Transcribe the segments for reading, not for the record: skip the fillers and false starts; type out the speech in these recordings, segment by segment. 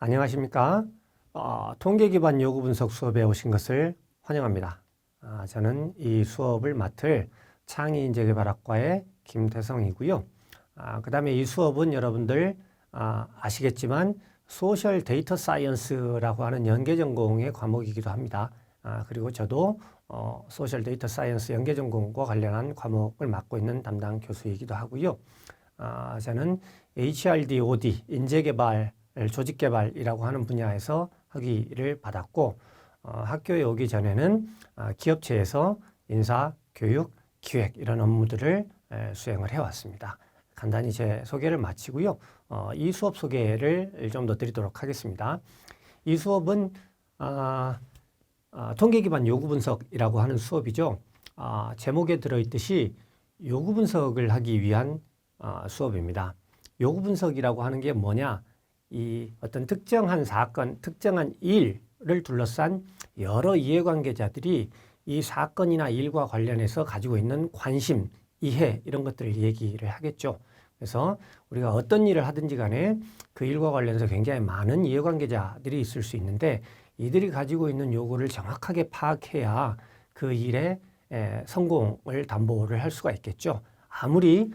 안녕하십니까? 통계 기반 요구 분석 수업에 오신 것을 환영합니다. 저는 이 수업을 맡을 창의인재개발학과의 김태성이고요. 그 다음에 이 수업은 여러분들 아시겠지만 소셜 데이터 사이언스라고 하는 연계전공의 과목이기도 합니다. 그리고 저도 소셜 데이터 사이언스 연계전공과 관련한 과목을 맡고 있는 담당 교수이기도 하고요. 저는 HRD/OD, 인재개발, 조직개발이라고 하는 분야에서 학위를 받았고 학교에 오기 전에는 기업체에서 인사, 교육, 기획 이런 업무들을 수행을 해왔습니다. 간단히 제 소개를 마치고요. 이 수업 소개를 좀 더 드리도록 하겠습니다. 이 수업은 통계 기반 요구 분석이라고 하는 수업이죠. 제목에 들어있듯이 요구 분석을 하기 위한 수업입니다. 요구 분석이라고 하는 게 뭐냐? 이 어떤 특정한 사건, 특정한 일을 둘러싼 여러 이해관계자들이 이 사건이나 일과 관련해서 가지고 있는 관심, 이해 이런 것들을 얘기를 하겠죠. 그래서 우리가 어떤 일을 하든지 간에 그 일과 관련해서 굉장히 많은 이해관계자들이 있을 수 있는데 이들이 가지고 있는 요구를 정확하게 파악해야 그 일의 성공을 담보를 할 수가 있겠죠. 아무리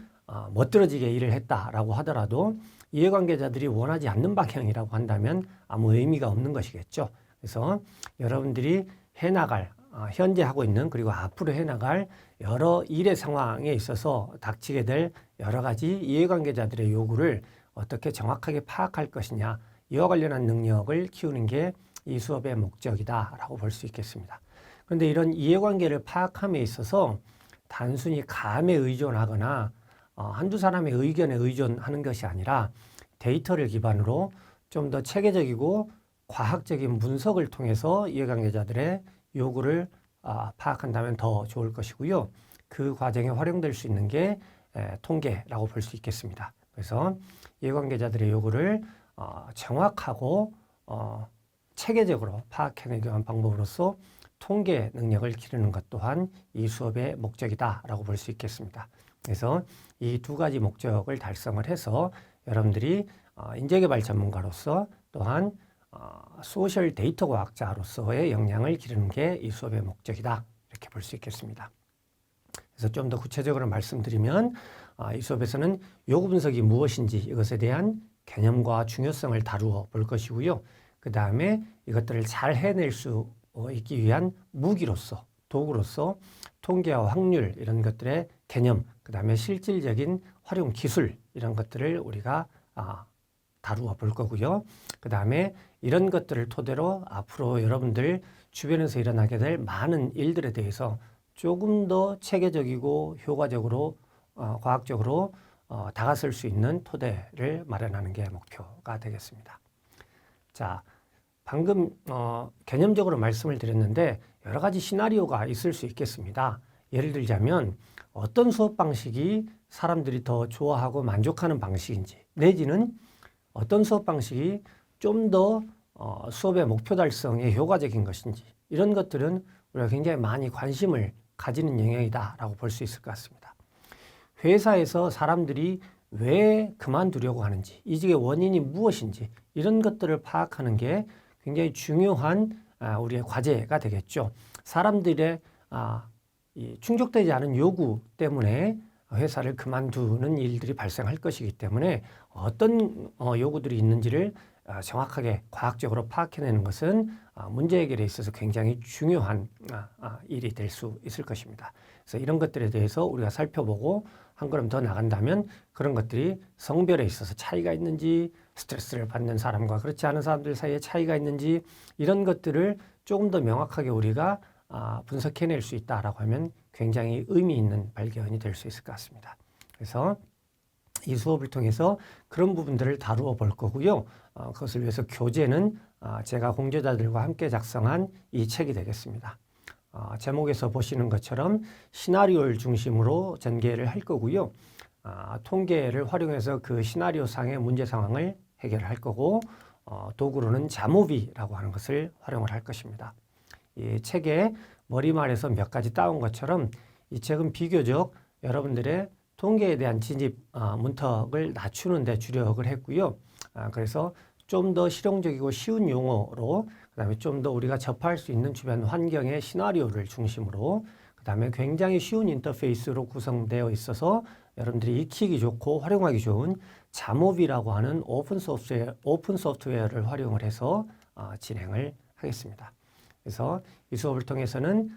멋들어지게 일을 했다라고 하더라도 이해관계자들이 원하지 않는 방향이라고 한다면 아무 의미가 없는 것이겠죠. 그래서 여러분들이 해나갈, 현재 하고 있는 그리고 앞으로 해나갈 여러 일의 상황에 있어서 닥치게 될 여러 가지 이해관계자들의 요구를 어떻게 정확하게 파악할 것이냐, 이와 관련한 능력을 키우는 게 이 수업의 목적이다라고 볼 수 있겠습니다. 그런데 이런 이해관계를 파악함에 있어서 단순히 감에 의존하거나 한두 사람의 의견에 의존하는 것이 아니라 데이터를 기반으로 좀 더 체계적이고 과학적인 분석을 통해서 이해관계자들의 요구를 파악한다면 더 좋을 것이고요. 그 과정에 활용될 수 있는 게 통계라고 볼 수 있겠습니다. 그래서 이해관계자들의 요구를 정확하고 체계적으로 파악해내기 위한 방법으로서 통계 능력을 기르는 것 또한 이 수업의 목적이다라고 볼 수 있겠습니다. 그래서 이 두 가지 목적을 달성을 해서 여러분들이 인재개발 전문가로서 또한 소셜 데이터 과학자로서의 역량을 기르는 게 이 수업의 목적이다 이렇게 볼 수 있겠습니다. 그래서 좀 더 구체적으로 말씀드리면 이 수업에서는 요구 분석이 무엇인지 이것에 대한 개념과 중요성을 다루어 볼 것이고요. 그 다음에 이것들을 잘 해낼 수 있기 위한 무기로서 도구로서 통계와 확률 이런 것들의 개념, 그 다음에 실질적인 활용 기술 이런 것들을 우리가 다루어 볼 거고요. 그 다음에 이런 것들을 토대로 앞으로 여러분들 주변에서 일어나게 될 많은 일들에 대해서 조금 더 체계적이고 효과적으로 과학적으로 다가설 수 있는 토대를 마련하는 게 목표가 되겠습니다. 자, 방금 개념적으로 말씀을 드렸는데 여러 가지 시나리오가 있을 수 있겠습니다. 예를 들자면 어떤 수업 방식이 사람들이 더 좋아하고 만족하는 방식인지 내지는 어떤 수업 방식이 좀 더 수업의 목표 달성에 효과적인 것인지 이런 것들은 우리가 굉장히 많이 관심을 가지는 영역이다라고 볼 수 있을 것 같습니다. 회사에서 사람들이 왜 그만두려고 하는지 이직의 원인이 무엇인지 이런 것들을 파악하는 게 굉장히 중요한 우리의 과제가 되겠죠. 사람들의 이 충족되지 않은 요구 때문에 회사를 그만두는 일들이 발생할 것이기 때문에 어떤 요구들이 있는지를 정확하게 과학적으로 파악해내는 것은 문제 해결에 있어서 굉장히 중요한 일이 될 수 있을 것입니다. 그래서 이런 것들에 대해서 우리가 살펴보고 한 걸음 더 나간다면 그런 것들이 성별에 있어서 차이가 있는지 스트레스를 받는 사람과 그렇지 않은 사람들 사이에 차이가 있는지 이런 것들을 조금 더 명확하게 우리가 분석해낼 수 있다라고 하면 굉장히 의미 있는 발견이 될 수 있을 것 같습니다. 그래서 이 수업을 통해서 그런 부분들을 다루어 볼 거고요. 그것을 위해서 교재는 제가 공저자들과 함께 작성한 이 책이 되겠습니다. 제목에서 보시는 것처럼 시나리오를 중심으로 전개를 할 거고요. 통계를 활용해서 그 시나리오 상의 문제 상황을 해결할 거고 도구로는 자모비라고 하는 것을 활용을 할 것입니다. 이 책에 머리말에서 몇 가지 따온 것처럼 이 책은 비교적 여러분들의 통계에 대한 진입 문턱을 낮추는 데 주력을 했고요. 그래서 좀 더 실용적이고 쉬운 용어로, 그다음에 좀 더 우리가 접할 수 있는 주변 환경의 시나리오를 중심으로, 그다음에 굉장히 쉬운 인터페이스로 구성되어 있어서 여러분들이 익히기 좋고 활용하기 좋은 자모비라고 하는 오픈 소프트웨어를 활용을 해서 진행을 하겠습니다. 그래서 이 수업을 통해서는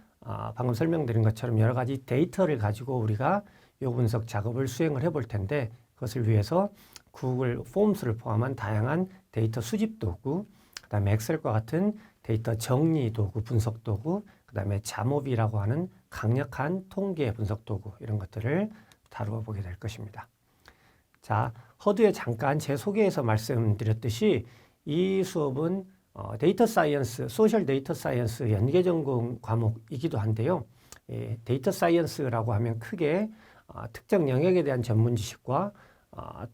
방금 설명드린 것처럼 여러 가지 데이터를 가지고 우리가 요구 분석 작업을 수행을 해볼 텐데, 그것을 위해서 구글 폼스를 포함한 다양한 데이터 수집 도구, 그 다음에 엑셀과 같은 데이터 정리 도구, 분석 도구, 그 다음에 자모비라고 하는 강력한 통계 분석 도구, 이런 것들을 다루어 보게 될 것입니다. 자, 허두에 잠깐 제 소개에서 말씀드렸듯이 이 수업은 데이터 사이언스, 소셜 데이터 사이언스 연계 전공 과목이기도 한데요. 데이터 사이언스라고 하면 크게 특정 영역에 대한 전문 지식과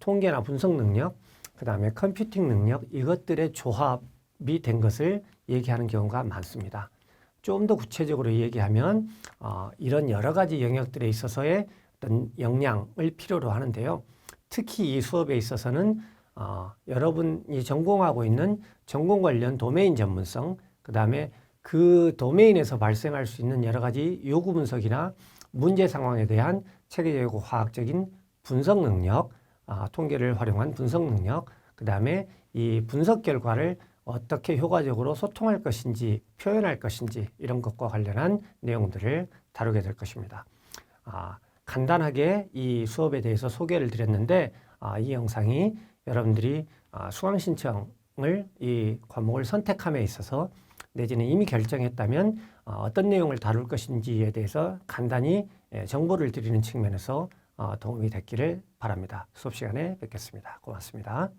통계나 분석 능력, 그 다음에 컴퓨팅 능력, 이것들의 조합이 된 것을 얘기하는 경우가 많습니다. 좀 더 구체적으로 얘기하면 이런 여러 가지 영역들에 있어서의 어떤 역량을 필요로 하는데요. 특히 이 수업에 있어서는 여러분이 전공하고 있는 전공 관련 도메인 전문성, 그 다음에 그 도메인에서 발생할 수 있는 여러 가지 요구 분석이나 문제 상황에 대한 체계적이고 화학적인 분석 능력, 통계를 활용한 분석 능력, 그 다음에 이 분석 결과를 어떻게 효과적으로 소통할 것인지, 표현할 것인지, 이런 것과 관련한 내용들을 다루게 될 것입니다. 간단하게 이 수업에 대해서 소개를 드렸는데, 이 영상이 여러분들이 수강 신청을 이 과목을 선택함에 있어서 내지는 이미 결정했다면 어떤 내용을 다룰 것인지에 대해서 간단히 정보를 드리는 측면에서 도움이 됐기를 바랍니다. 수업 시간에 뵙겠습니다. 고맙습니다.